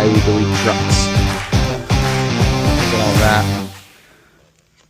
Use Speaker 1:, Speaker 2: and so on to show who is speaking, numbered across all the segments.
Speaker 1: why we delete trucks. Look at all that.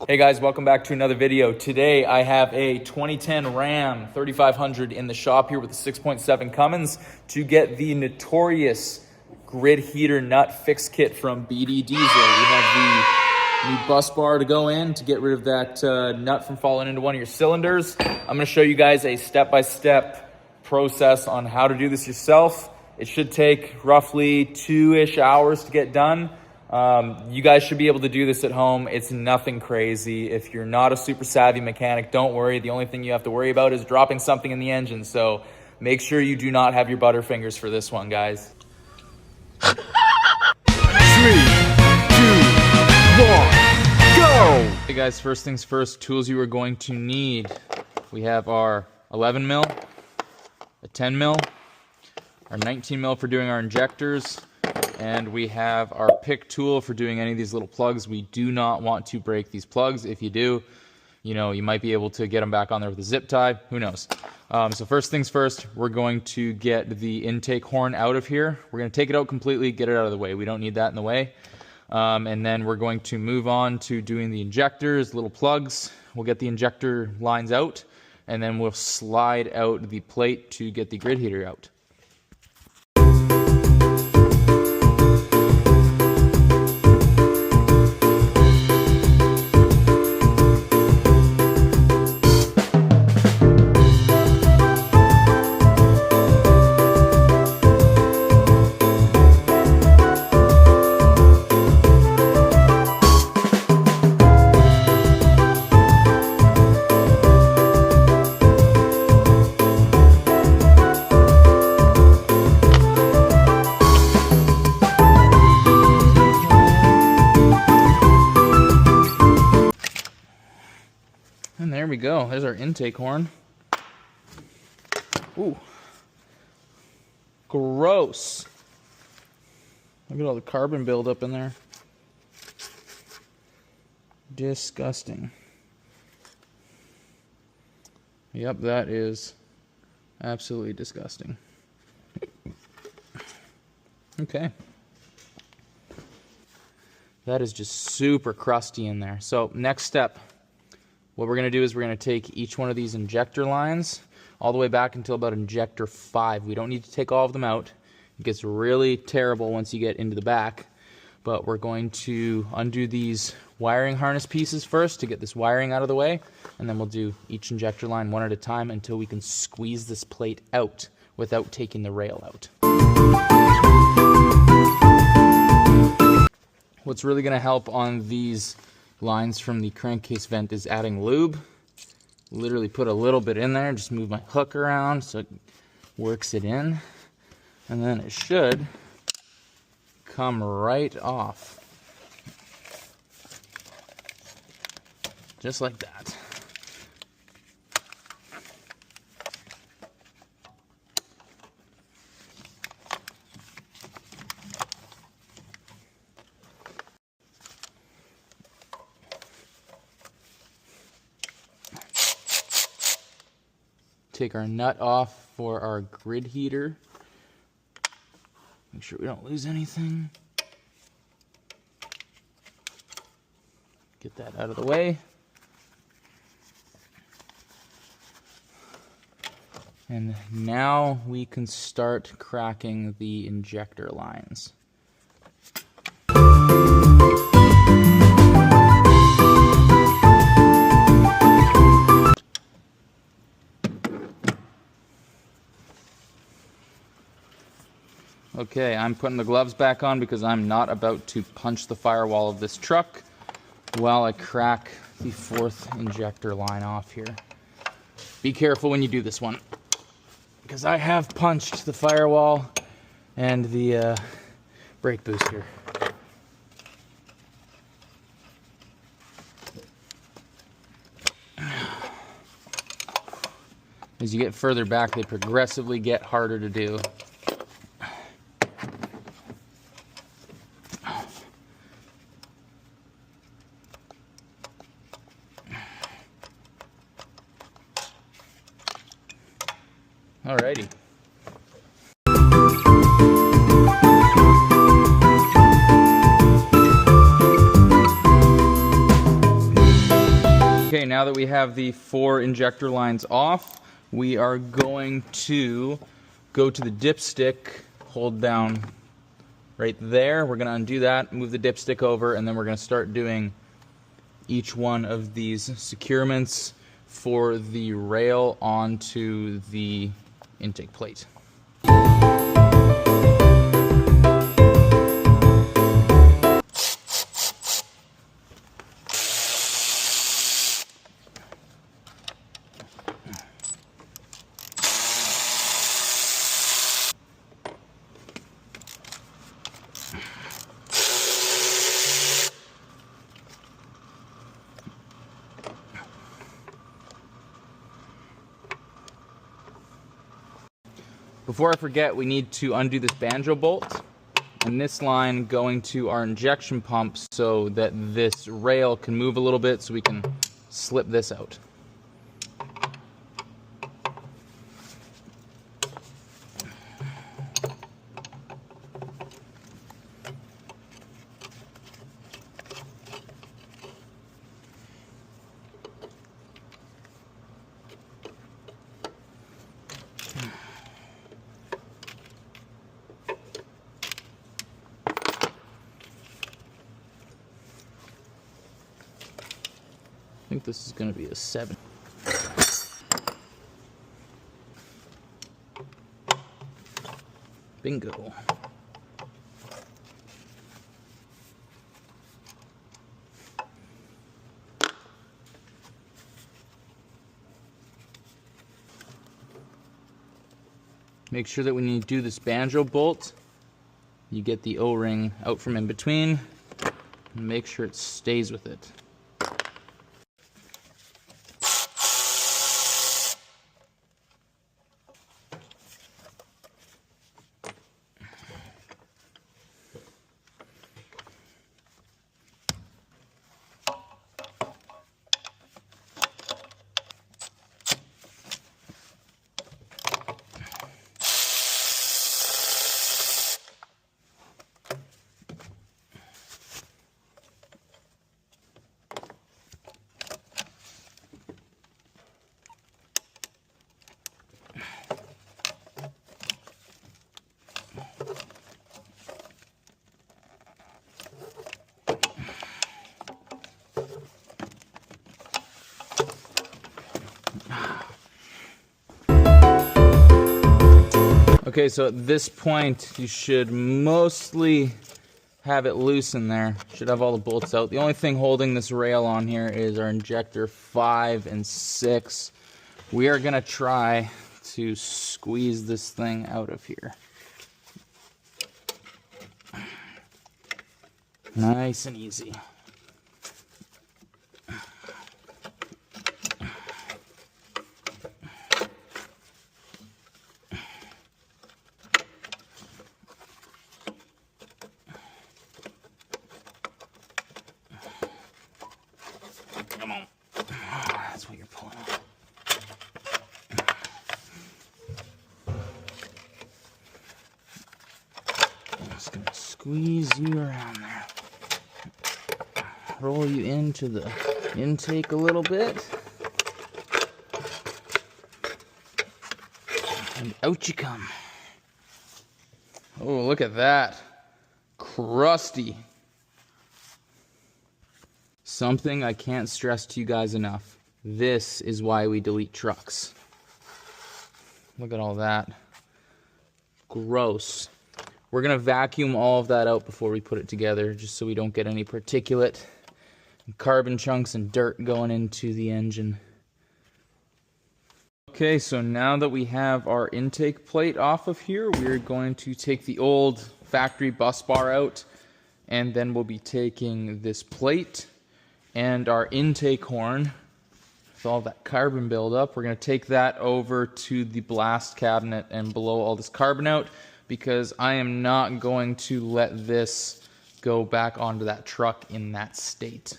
Speaker 1: Hey guys, welcome back to another video. Today I have a 2010 Ram 3500 in the shop here with a 6.7 Cummins to get the notorious grid heater nut fix kit from BD Diesel. We have the new bus bar to go in to get rid of that nut from falling into one of your cylinders. I'm going to show you guys a step-by-step process on how to do this yourself. It should take roughly 2-ish hours to get done. You guys should be able to do this at home. It's nothing crazy. If you're not a super savvy mechanic, don't worry. The only thing you have to worry about is dropping something in the engine. So make sure you do not have your butterfingers for this one, guys.
Speaker 2: 3, 2, 1, go!
Speaker 1: Hey guys, first things first, tools you are going to need. We have our 11 mil, a 10 mil, our 19 mil for doing our injectors, and we have our pick tool for doing any of these little plugs. We do not want to break these plugs. If you do, you know, you might be able to get them back on there with a zip tie. Who knows? So first things first, we're going to get the intake horn out of here. We're going to take it out completely, get it out of the way. We don't need that in the way. And then we're going to move on to doing the injectors, little plugs. We'll get the injector lines out, and then we'll slide out the plate to get the grid heater out. And there we go. There's our intake horn. Ooh. Gross. Look at all the carbon buildup in there. Disgusting. Yep, that is absolutely disgusting. Okay. That is just super crusty in there. So next step. What we're going to do is we're going to take each one of these injector lines all the way back until about injector 5. We don't need to take all of them out. It gets really terrible once you get into the back. But we're going to undo these wiring harness pieces first to get this wiring out of the way. And then we'll do each injector line one at a time until we can squeeze this plate out without taking the rail out. What's really going to help on these lines from the crankcase vent is adding lube. Literally put a little bit in there, just move my hook around so it works it in, and then it should come right off. Just like that. Take our nut off for our grid heater. Make sure we don't lose anything. Get that out of the way. And now we can start cracking the injector lines. Okay, I'm putting the gloves back on because I'm not about to punch the firewall of this truck while I crack the 4th injector line off here. Be careful when you do this one, because I have punched the firewall and the brake booster. As you get further back, they progressively get harder to do. Alrighty. Okay, now that we have the 4 injector lines off, we are going to go to the dipstick, hold down right there. We're going to undo that, move the dipstick over, and then we're going to start doing each one of these securements for the rail onto the intake plate. Before I forget, we need to undo this banjo bolt and this line going to our injection pump so that this rail can move a little bit so we can slip this out. I think this is going to be a 7. Bingo. Make sure that when you do this banjo bolt, you get the O-ring out from in between and make sure it stays with it. Okay, so at this point, you should mostly have it loose in there. Should have all the bolts out. The only thing holding this rail on here is our injector 5 and 6. We are gonna try to squeeze this thing out of here. Nice and easy. Come on. That's what you're pulling on. I'm just gonna squeeze you around there. Roll you into the intake a little bit. And out you come. Oh, look at that. Crusty. Something I can't stress to you guys enough. This is why we delete trucks. Look at all that. Gross. We're gonna vacuum all of that out before we put it together, just so we don't get any particulate, carbon chunks and dirt going into the engine. Okay, so now that we have our intake plate off of here, we're going to take the old factory bus bar out, and then we'll be taking this plate and our intake horn with all that carbon buildup. We're going to take that over to the blast cabinet and blow all this carbon out, because I am not going to let this go back onto that truck in that state.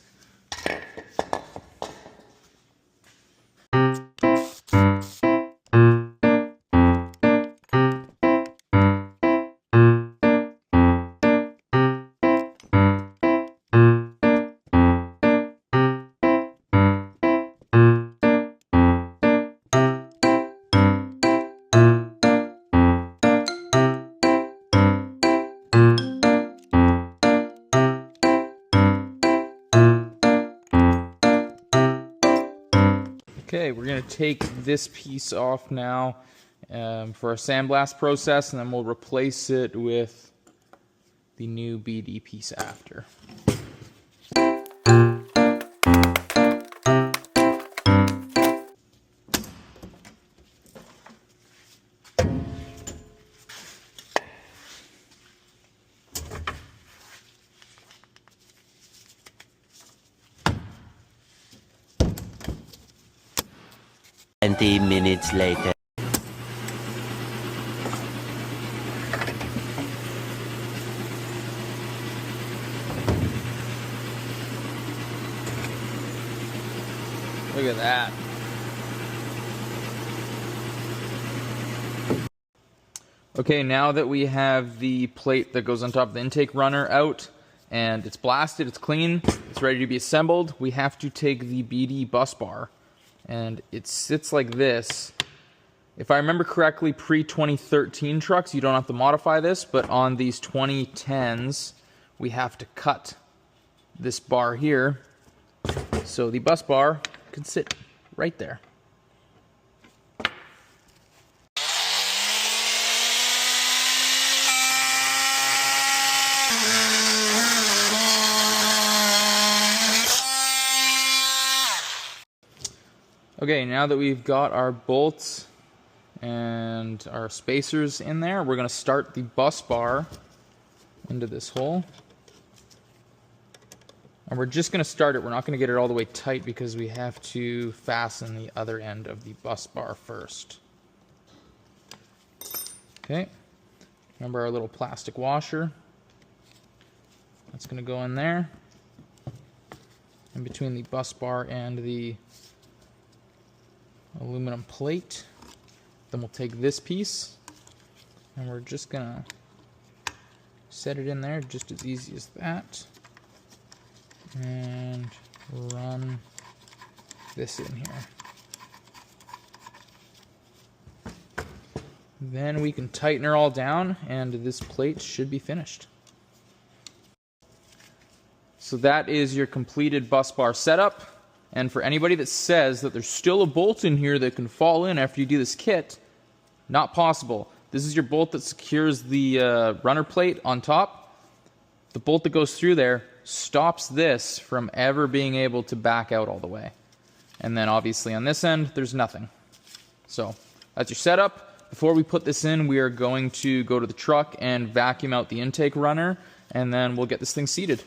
Speaker 1: Okay, we're going to take this piece off now for a sandblast process, and then we'll replace it with the new BD piece after.
Speaker 2: Minutes later.
Speaker 1: Look at that. Okay, now that we have the plate that goes on top of the intake runner out, and it's blasted, it's clean, it's ready to be assembled, we have to take the BD bus bar. And it sits like this. If I remember correctly, pre-2013 trucks, you don't have to modify this, but on these 2010s, we have to cut this bar here, so the bus bar can sit right there. Okay, now that we've got our bolts and our spacers in there, we're going to start the bus bar into this hole. And we're just going to start it. We're not going to get it all the way tight because we have to fasten the other end of the bus bar first. Okay, remember our little plastic washer. That's going to go in there, in between the bus bar and the aluminum plate. Then we'll take this piece and we're just gonna set it in there just as easy as that, and run this in here. Then we can tighten her all down and this plate should be finished. So that is your completed bus bar setup. And for anybody that says that there's still a bolt in here that can fall in after you do this kit, not possible. This is your bolt that secures the runner plate on top. The bolt that goes through there stops this from ever being able to back out all the way. And then obviously on this end, there's nothing. So that's your setup. Before we put this in, we are going to go to the truck and vacuum out the intake runner, and then we'll get this thing seated.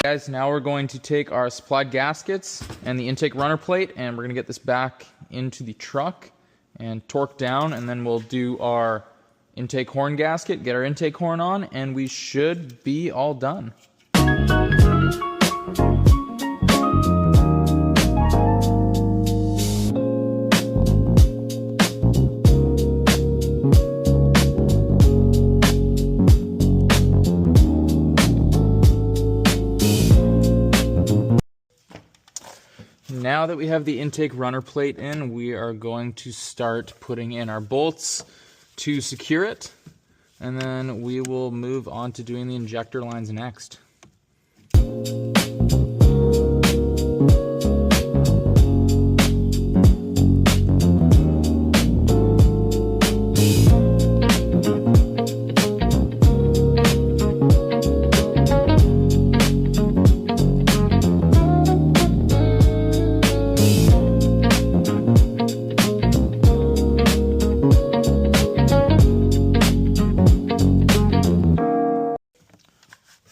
Speaker 1: Guys, now we're going to take our supplied gaskets and the intake runner plate, and we're going to get this back into the truck and torque down, and then we'll do our intake horn gasket, get our intake horn on, and we should be all done. Now that we have the intake runner plate in, we are going to start putting in our bolts to secure it, and then we will move on to doing the injector lines next.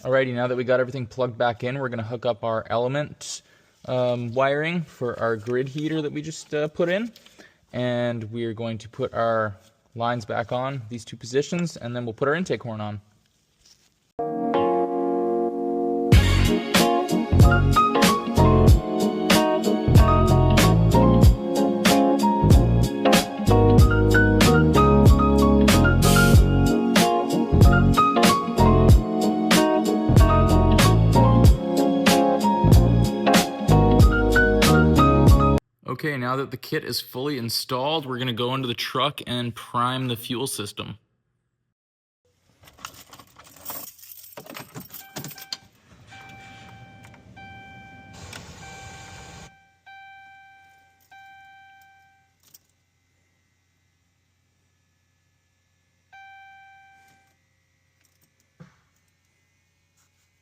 Speaker 1: Alrighty, now that we got everything plugged back in, we're going to hook up our element wiring for our grid heater that we just put in. And we are going to put our lines back on, these two positions, and then we'll put our intake horn on. now that the kit is fully installed, we're gonna go into the truck and prime the fuel system.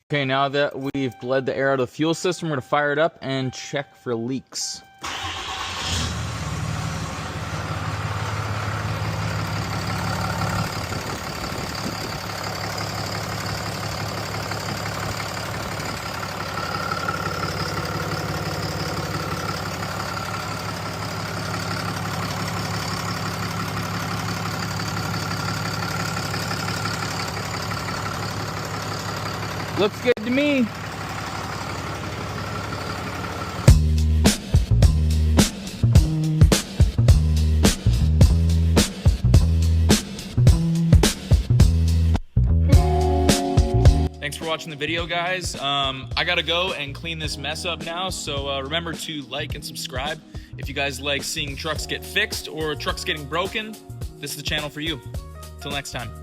Speaker 1: Okay, now that we've bled the air out of the fuel system, we're gonna fire it up and check for leaks. Looks good to me. Thanks for watching the video, guys. I gotta go and clean this mess up now, so remember to like and subscribe. If you guys like seeing trucks get fixed or trucks getting broken, this is the channel for you. Till next time.